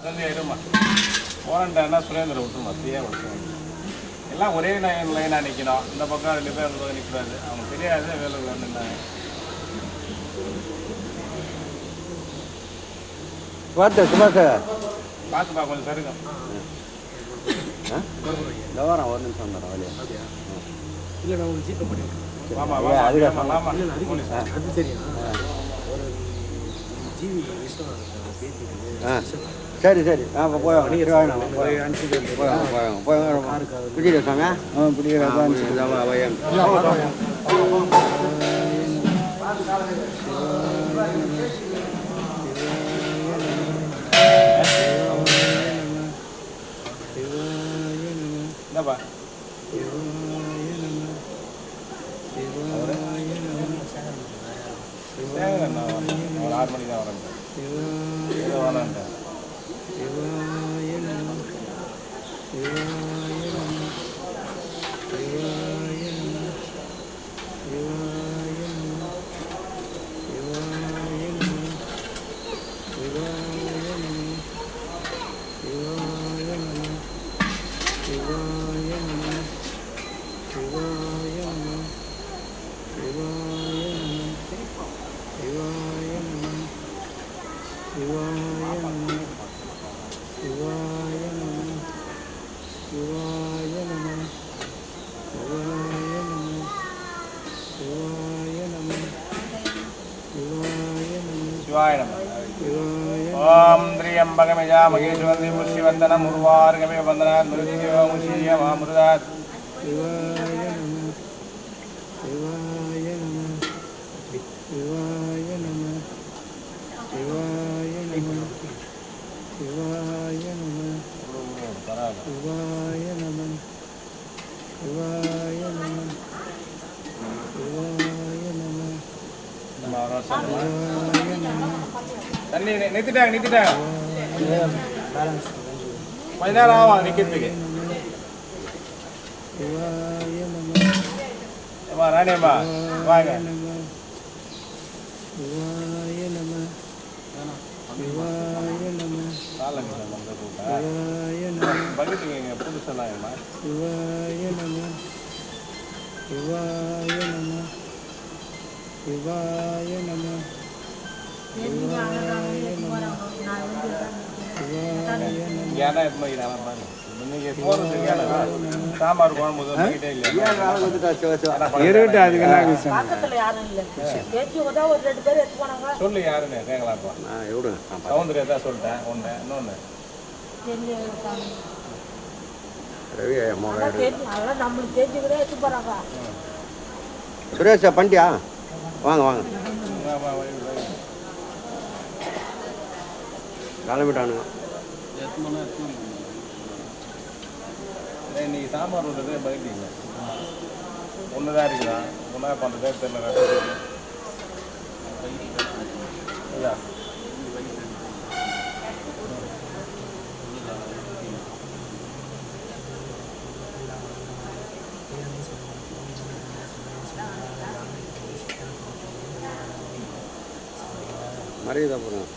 தம்பி இருமா போராட்டம்னா சுரேந்திர விட்டுருமா ஃப்ரீயாக விட்டுருவோம். எல்லாம் ஒரே லைனாக நிற்கணும். இந்த பக்கம் 2 பேர் அந்த பக்கம் நிற்கக்கூடாது. அவங்க தெரியாது வேலை வேணுன்னாங்க. பார்த்து சுபாஷ் பார்த்துப்பா கொஞ்சம் சருங்க. இந்த வாரம் ஒரு நிமிஷம் வந்துடுறேன் வழியா. இல்லை நான் உங்களுக்கு ஜிபே பண்ணிடுறேன். ஆமாம் அதுக்கு ஆமாம் இல்லை அது தெரியும். ஒரு ஜிவி இஷ்டம் சரி சரி அப்போ போய் பிடிக்கிற சாமி பிடிக்கிற என்னப்பா ஒரு 6 மணிக்கு தான் வரேன். வரேன் शिवाय नमः। ओम त्र्यंबकमजामहे सुगन्धिं पुष्टिवर्धनम् उर्वारुकमिव बन्धनात् मृत्युञ्जयमामृतात् தண்ணி நிறுத்திட்டாங்க கொஞ்ச நேரம் ஆகும் நிற்கிறதுக்கு. அம்மா ராணியம்மா வாங்க. பக்கத்துக்கு புதுசெல்லாம் சாம்பார் குழம்பு சொல்லு யாருன்னு கேட்கலாம்ப்பா. சவுந்தரியா தான் சொல்லிட்டேன். ஒன்று இன்னொன்று சுரேஷா பண்ணிட்டியா? வாங்க வாங்க கிளம்பிட்டானுங்க. இன்னைக்கு சாம்பார் விட்டதே பகிர்ந்தீங்க. ஒன்று தான் இருக்குதா? ஒன்றா பண்ணுறதே தெரியல. மரியாதை போகிறேன்.